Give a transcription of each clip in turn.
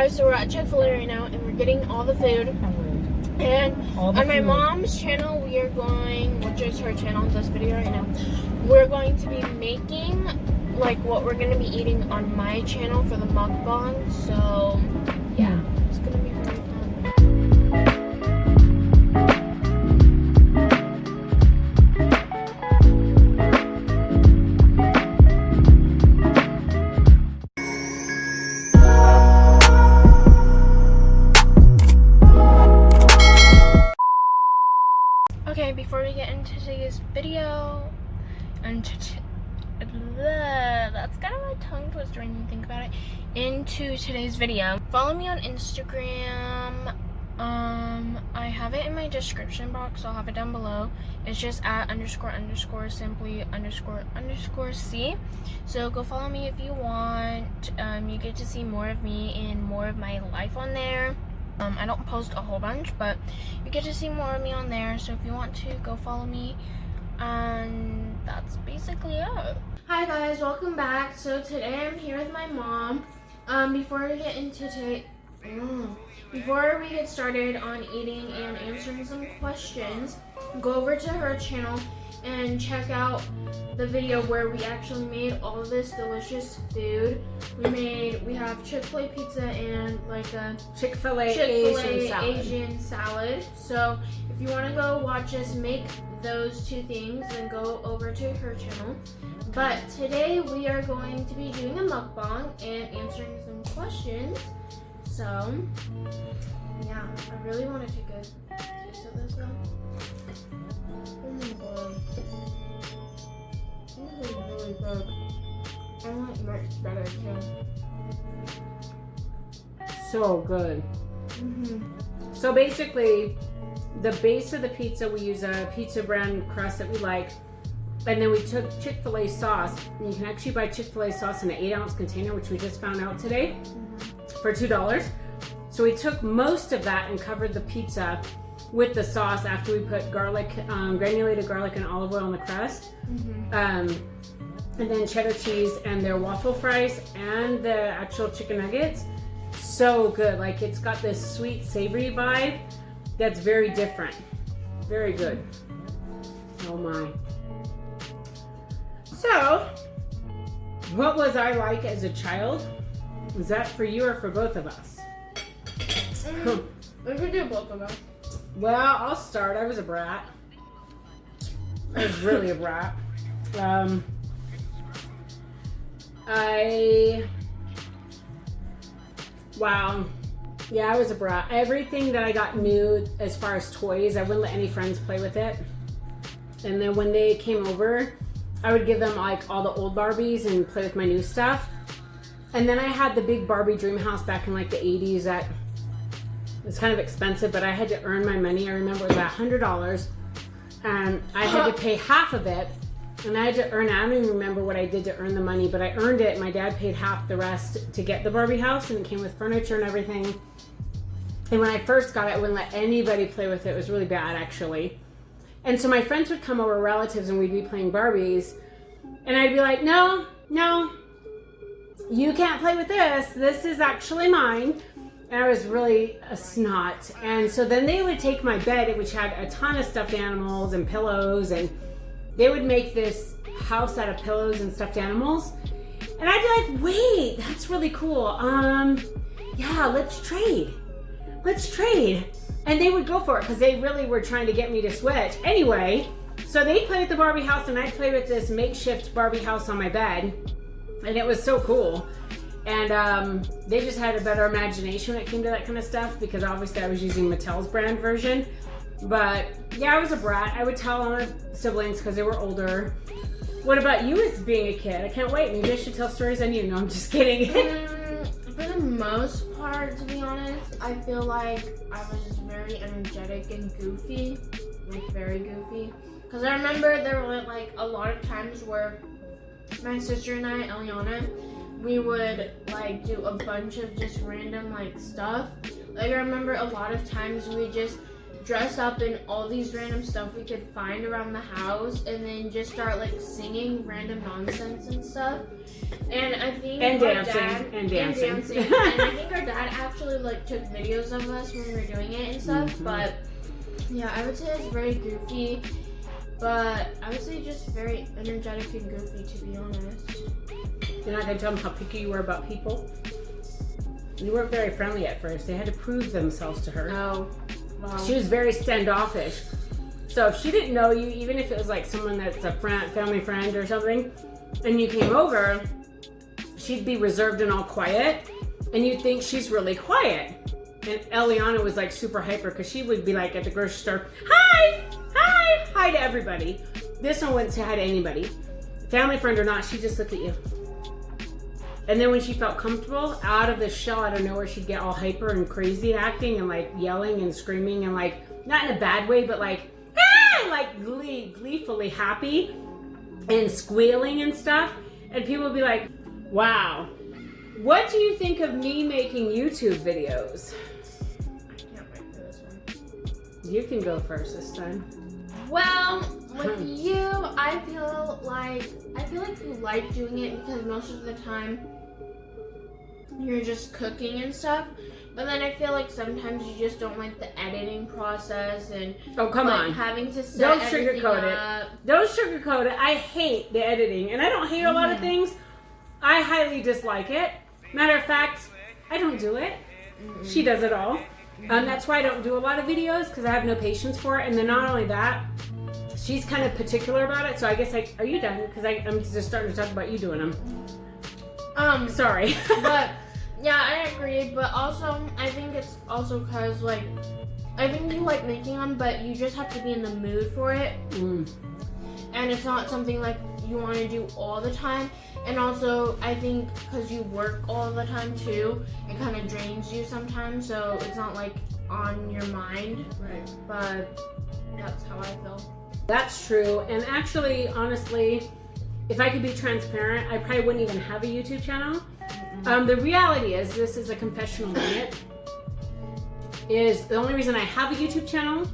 guys, so we're at Chick-fil-A right now and we're getting all the food. And on my mom's channel, we are going, which is her channel, this video right now, we're going to be making like what we're going to be eating on my channel for the mukbang. So yeah, it's going to be very fun. Okay, before we get into today's video, that's kind of a tongue twister when you think about it. Into today's video, follow me on Instagram. I have it in my description box, so I'll have it down below. It's just at __simply__C. So go follow me if you want. You get to see more of me and more of my life on there. I don't post a whole bunch, but you get to see more of me on there. So if you want to, go follow me. And that's basically it. Hi guys, welcome back. So today I'm here with my mom. Before we get started on eating and answering some questions, go over to her channel and check out the video where we actually made all of this delicious food. We have Chick-fil-A pizza and like a Chick-fil-A Asian salad. So if you want to go watch us make those two things, then go over to her channel. But today we are going to be doing a mukbang and answering some questions. So yeah, I really want to take a taste of this though. Oh my god. This is really good. I like much better too. So good. So basically, the base of the pizza, we use a pizza brand crust that we like. And then we took Chick-fil-A sauce. And you can actually buy Chick-fil-A sauce in an 8-ounce container, which we just found out today, for $2. So we took most of that and covered the pizza with the sauce after we put garlic, granulated garlic and olive oil on the crust. And then cheddar cheese and their waffle fries and the actual chicken nuggets. So good. Like, it's got this sweet, savory vibe that's very different. Very good. Oh my. So, what was I like as a child? Was that for you or for both of us? We could do both of us. Well, I'll start. I was a brat. I was really a brat. Wow. Yeah, I was a brat. Everything that I got new as far as toys, I wouldn't let any friends play with it. And then when they came over, I would give them like all the old Barbies and play with my new stuff. And then I had the big Barbie dream house back in like the 80s that was kind of expensive, but I had to earn my money. I remember it was about $100. And I had to pay half of it. And I had to earn, I don't even remember what I did to earn the money, but I earned it. My dad paid half the rest to get the Barbie house, and it came with furniture and everything. And when I first got it, I wouldn't let anybody play with it. It was really bad, actually. And so my friends would come over, relatives, and we'd be playing Barbies. And I'd be like, no, you can't play with this. This is actually mine. And I was really a snot. And so then they would take my bed, which had a ton of stuffed animals and pillows, and they would make this house out of pillows and stuffed animals. And I'd be like, wait, that's really cool. Yeah, let's trade. And they would go for it because they really were trying to get me to switch. Anyway, so they'd play with the Barbie house and I'd play with this makeshift Barbie house on my bed. And it was so cool. And they just had a better imagination when it came to that kind of stuff, because obviously I was using Mattel's brand version. But yeah, I was a brat. I would tell on my siblings because they were older. What about you as being a kid? I can't wait. Maybe I should tell stories on you. No, I'm just kidding. For the most part, to be honest, I feel like I was just very energetic and goofy. Like, very goofy. Because I remember there were like a lot of times where my sister and I, Eliana, we would like do a bunch of just random like stuff. Like, I remember a lot of times we just dress up in all these random stuff we could find around the house and then just start like singing random nonsense and stuff. And I think and our dancing dad, and dancing. and I think our dad actually like took videos of us when we were doing it and stuff. But yeah, I would say it's very goofy, but I would say just very energetic and goofy, to be honest. You're not gonna tell them how picky you were about people? You weren't very friendly at first. They had to prove themselves to her. Oh, wow. She was very standoffish. So if she didn't know you, even if it was like someone that's a friend, family friend or something, and you came over, she'd be reserved and all quiet, and you'd think she's really quiet. And Eliana was like super hyper because she would be like at the grocery store, hi, hi, hi to everybody. This one wouldn't say hi to anybody. Family friend or not, she'd just look at you. And then when she felt comfortable, out of the shell, out of nowhere, she'd get all hyper and crazy acting and like yelling and screaming and like, not in a bad way, but like, ah! Like gleefully happy and squealing and stuff. And people would be like, wow, what do you think of me making YouTube videos? I can't wait for this one. You can go first this time. Well, with you, I feel like you like doing it because most of the time you're just cooking and stuff. But then I feel like sometimes you just don't like the editing process and having to set Don't everything sugarcoat up. it. Don't sugarcoat it. I hate the editing, and I don't hate a lot of things. I highly dislike it. Matter of fact, I don't do it. She does it all. That's why I don't do a lot of videos because I have no patience for it. And then not only that, she's kind of particular about it. So I guess are you done? Because I'm just starting to talk about you doing them. Sorry. But yeah, I agree. But also, I think it's also because like I think you like making them, but you just have to be in the mood for it. And it's not something like you want to do all the time. And also, I think because you work all the time too, it kind of drains you sometimes. So it's not like on your mind. Right. But that's how I feel. That's true. And actually, honestly, if I could be transparent, I probably wouldn't even have a YouTube channel. The reality is, this is a confessional moment, is the only reason I have a YouTube channel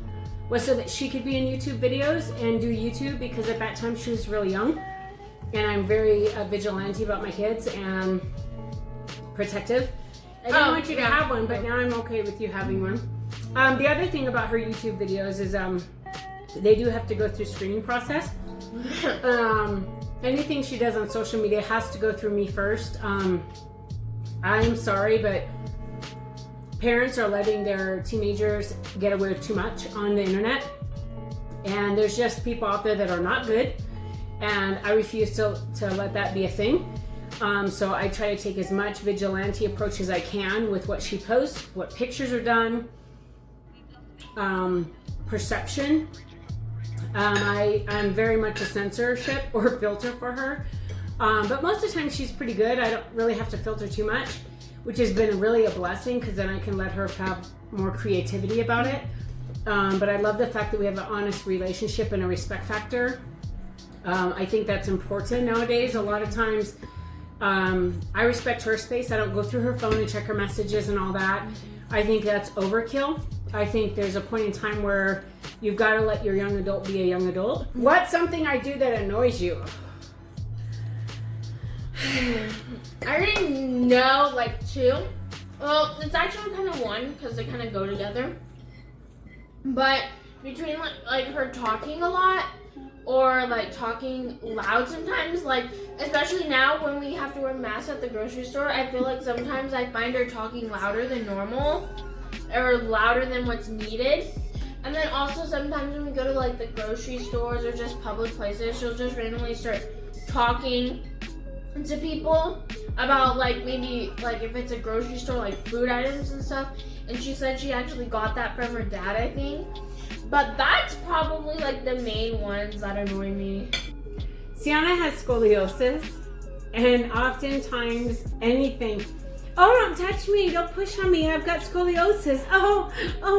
was so that she could be in YouTube videos and do YouTube, because at that time she was really young. And I'm very vigilante about my kids and protective. I didn't want you to have one, but now I'm okay with you having one. The other thing about her YouTube videos is they do have to go through screening process. Anything she does on social media has to go through me first. I'm sorry, but parents are letting their teenagers get away with too much on the internet. And there's just people out there that are not good. And I refuse to let that be a thing. So I try to take as much vigilante approach as I can with what she posts, what pictures are done, perception. I'm very much a censorship or filter for her. But most of the time she's pretty good. I don't really have to filter too much, which has been really a blessing because then I can let her have more creativity about it. But I love the fact that we have an honest relationship and a respect factor. I think that's important nowadays. A lot of times I respect her space. I don't go through her phone and check her messages and all that. I think that's overkill. I think there's a point in time where you've got to let your young adult be a young adult. What's something I do that annoys you? I already know like two. Well, it's actually kind of one because they kind of go together. But between like her talking a lot or like talking loud sometimes, like especially now when we have to wear masks at the grocery store, I feel like sometimes I find her talking louder than normal or louder than what's needed. And then also sometimes when we go to like the grocery stores or just public places, she'll just randomly start talking to people about like maybe like if it's a grocery store, like food items and stuff. And she said she actually got that from her dad, I think. But that's probably like the main ones that annoy me. Sienna has scoliosis, and oftentimes anything, oh, don't touch me, don't push on me, I've got scoliosis. Oh,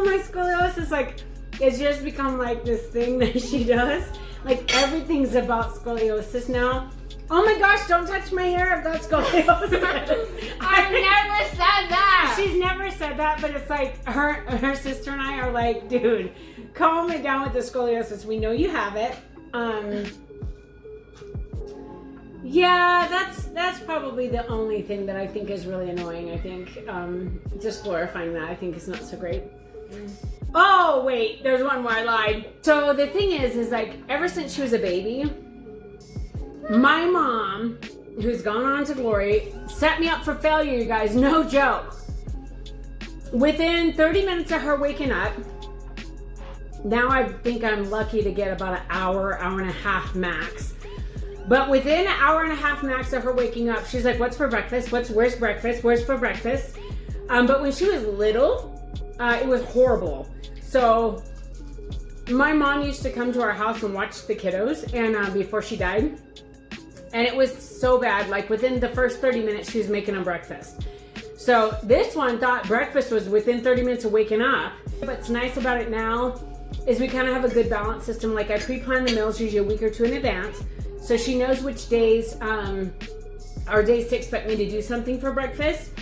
my scoliosis. Like, it's just become like this thing that she does. Like, everything's about scoliosis now. Oh my gosh, don't touch my hair if that's scoliosis. I never said that. She's never said that, but it's like her sister and I are like, dude, calm it down with the scoliosis. We know you have it. Yeah, that's probably the only thing that I think is really annoying. I think just glorifying that I think is not so great. Oh wait, there's one more. I lied. So the thing is like ever since she was a baby, my mom, who's gone on to glory, set me up for failure, you guys. No joke. Within 30 minutes of her waking up, now I think I'm lucky to get about an hour and a half max. But within an hour and a half max of her waking up, she's like, what's for breakfast? Where's breakfast? Where's for breakfast? But when she was little, it was horrible. So my mom used to come to our house and watch the kiddos and before she died. And it was so bad, like within the first 30 minutes, she was making them breakfast. So this one thought breakfast was within 30 minutes of waking up. What's nice about it now is we kind of have a good balance system. Like I pre-plan the meals usually a week or two in advance. So she knows which days are days to expect me to do something for breakfast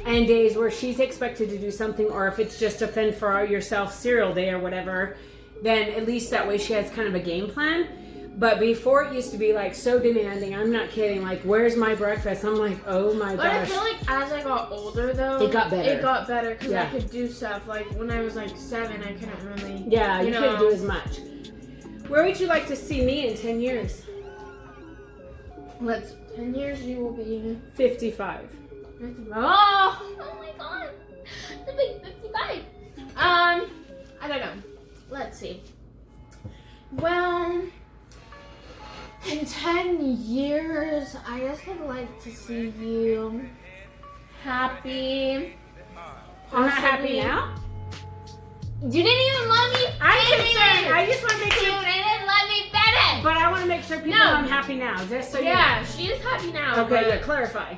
and days where she's expected to do something, or if it's just a fend for yourself cereal day or whatever, then at least that way she has kind of a game plan. But before it used to be like so demanding, I'm not kidding, like where's my breakfast? I'm like, oh my gosh. But I feel like as I got older though, it got better. It got better because I could do stuff. Like when I was like 7, I couldn't really. Yeah, you couldn't do as much. Where would you like to see me in 10 years? 10 years you will be 55. Oh my god, the big 55. I don't know. Let's see. Well, in 10 years, I guess I'd like to see you happy. I'm not happy now? You didn't even let me finish. I just want to make sure. You didn't let me finish. But I want to make sure people know I'm happy now, just so you know. Yeah, she is happy now. Okay, yeah, clarify.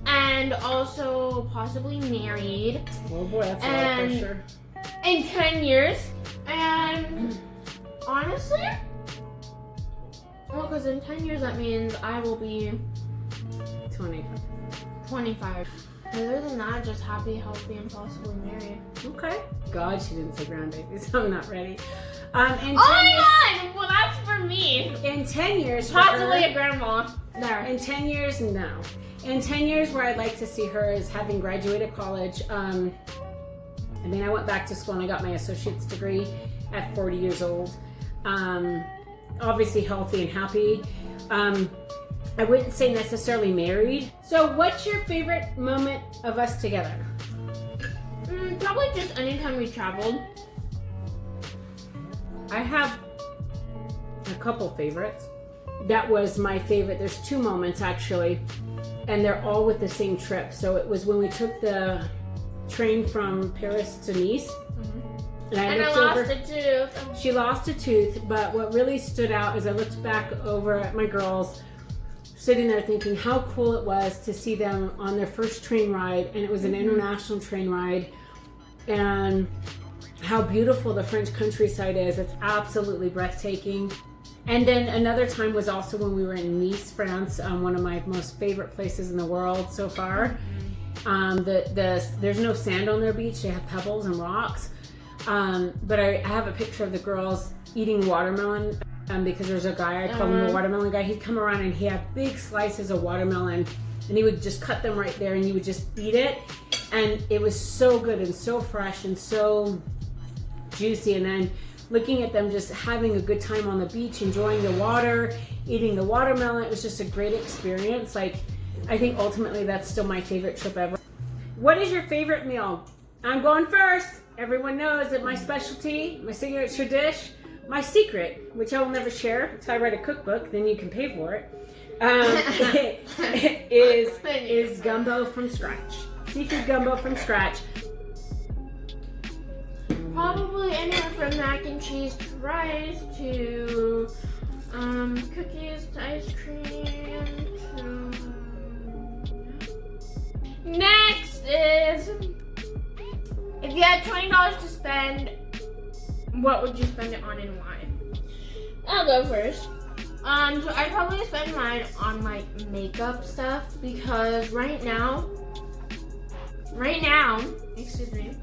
And also possibly married. Oh boy, that's a lot of pressure. In 10 years. And honestly, well, because in 10 years that means I will be 25. Other than that, just happy, healthy, and possibly married. Okay. God, she didn't say grandbaby, so I'm not ready. Oh my god! Well, that's for me. In 10 years, possibly a grandma. There. In 10 years, no. In 10 years, where I'd like to see her is having graduated college. I mean, I went back to school and I got my associate's degree at 40 years old. Obviously healthy and happy. I wouldn't say necessarily married. So what's your favorite moment of us together? Probably just anytime we traveled. I have a couple favorites. That was my favorite. There's 2 moments actually, and they're all with the same trip. So it was when we took the train from Paris to Nice. And I lost a tooth. She lost a tooth, but what really stood out is I looked back over at my girls sitting there thinking how cool it was to see them on their first train ride, and it was an international train ride, and how beautiful the French countryside is. It's absolutely breathtaking. And then another time was also when we were in Nice, France, one of my most favorite places in the world so far. There's no sand on their beach, they have pebbles and rocks. But I have a picture of the girls eating watermelon because there's a guy, I call him the watermelon guy. He'd come around and he had big slices of watermelon and he would just cut them right there and you would just eat it. And it was so good and so fresh and so juicy. And then looking at them just having a good time on the beach, enjoying the water, eating the watermelon, it was just a great experience. Like, I think ultimately that's still my favorite trip ever. What is your favorite meal? I'm going first. Everyone knows that my specialty, my signature dish, my secret, which I will never share until I write a cookbook, then you can pay for it, is gumbo from scratch. Seafood gumbo from scratch. Probably anywhere from mac and cheese to rice to cookies to ice cream to... Next is, if you had $20 to spend, what would you spend it on and why? I'll go first. So I probably spend mine on like makeup stuff because right now, excuse me,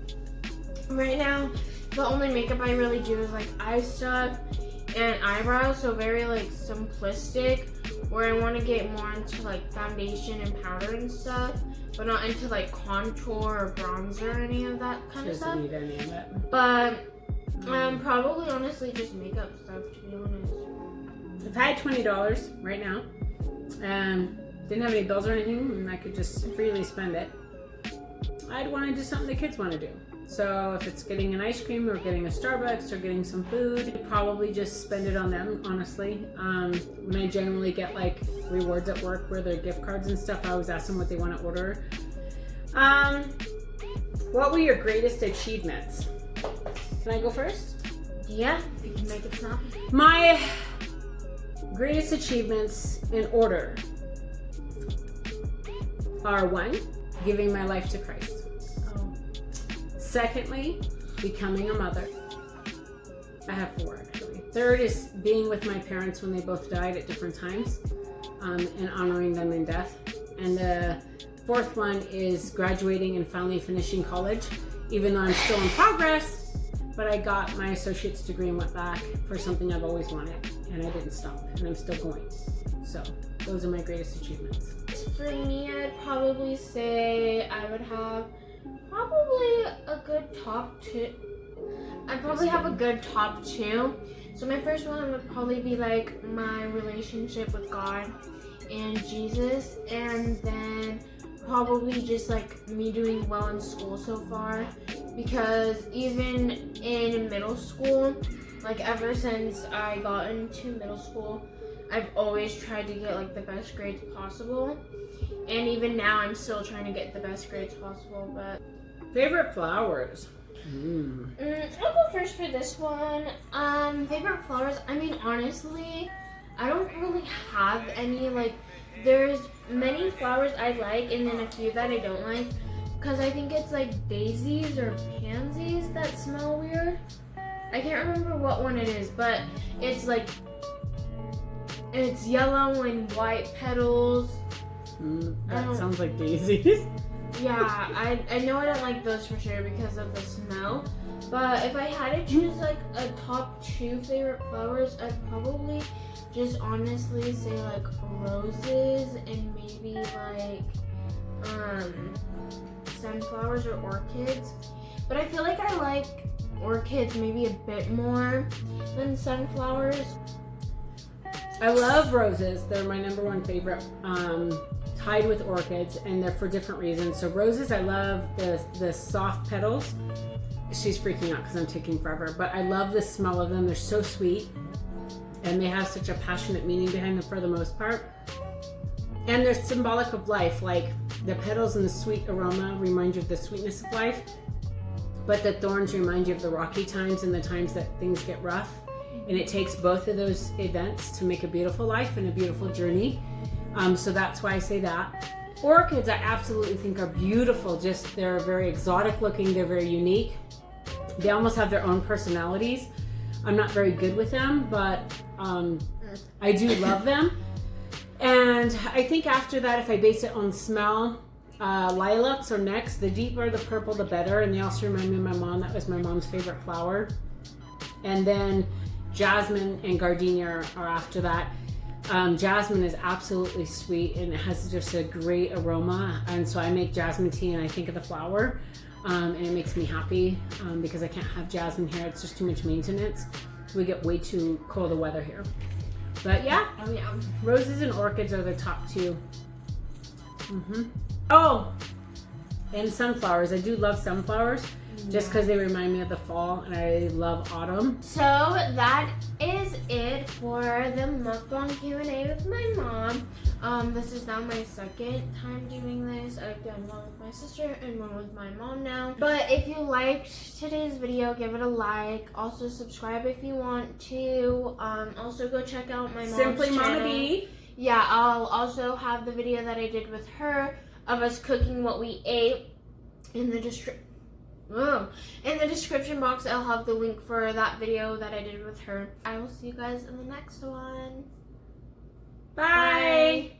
right now the only makeup I really do is like eye stuff and eyebrows, so very like simplistic, where I want to get more into like foundation and powder and stuff, but not into like contour or bronzer or any of that kind of stuff. Doesn't need any of it. But probably honestly just makeup stuff, to be honest. If I had $20 right now and didn't have any bills or anything and I could just freely spend it, I'd want to do something the kids want to do. So if it's getting an ice cream or getting a Starbucks or getting some food, I'd probably just spend it on them, honestly. When I generally get like rewards at work where they're gift cards and stuff, I always ask them what they want to order. What were your greatest achievements? Can I go first? Yeah, if you can make it snappy. My greatest achievements in order are: 1, giving my life to Christ. Secondly, becoming a mother. I have 4 actually. 3rd is being with my parents when they both died at different times, and honoring them in death. And the 4th one is graduating and finally finishing college, even though I'm still in progress, but I got my associate's degree and went back for something I've always wanted, and I didn't stop, and I'm still going. So those are my greatest achievements. For me, I'd probably say I would have probably a good top 2. I'd probably have a good top 2. So my first one would probably be like my relationship with God and Jesus, and then probably just like me doing well in school so far, because even in middle school, like ever since I got into middle school, I've always tried to get like the best grades possible, and even now I'm still trying to get the best grades possible. But favorite flowers? I'll go first for this one. Favorite flowers, I mean, honestly, I don't really have any. Like, there's many flowers I like and then a few that I don't like, because I think it's like daisies or pansies that smell weird. I can't remember what one it is, but it's like, it's yellow and white petals. That sounds like daisies. Yeah, I know I don't like those for sure because of the smell. But if I had to choose like a top 2 favorite flowers, I'd probably just honestly say like roses and maybe like sunflowers or orchids. But I feel like I like orchids maybe a bit more than sunflowers. I love roses. They're my number 1 favorite, tied with orchids, and they're for different reasons. So roses, I love the soft petals. She's freaking out because I'm taking forever, but I love the smell of them. They're so sweet, and they have such a passionate meaning behind them for the most part. And they're symbolic of life. Like the petals and the sweet aroma remind you of the sweetness of life, but the thorns remind you of the rocky times and the times that things get rough. And it takes both of those events to make a beautiful life and a beautiful journey. So that's why I say that. Orchids, I absolutely think are beautiful. Just they're very exotic looking. They're very unique. They almost have their own personalities. I'm not very good with them, but I do love them. And I think after that, if I base it on smell, lilacs are next. The deeper the purple, the better. And they also remind me of my mom. That was my mom's favorite flower. And then jasmine and gardenia are after that. Jasmine is absolutely sweet and it has just a great aroma, and so I make jasmine tea and I think of the flower, and it makes me happy because I can't have jasmine here. It's just too much maintenance. We get way too cold of weather here. But yeah, roses and orchids are the top 2. Oh, and sunflowers. I do love sunflowers. Just because they remind me of the fall, and I love autumn. So that is it for the mukbang Q&A with my mom. This is now my second time doing this. I've done one with my sister and one with my mom now. But if you liked today's video, give it a like. Also subscribe if you want to. Also go check out my mom's Simply channel. Mama B. Yeah, I'll also have the video that I did with her of us cooking what we ate in the description. In the description box, I'll have the link for that video that I did with her. I will see you guys in the next one. Bye.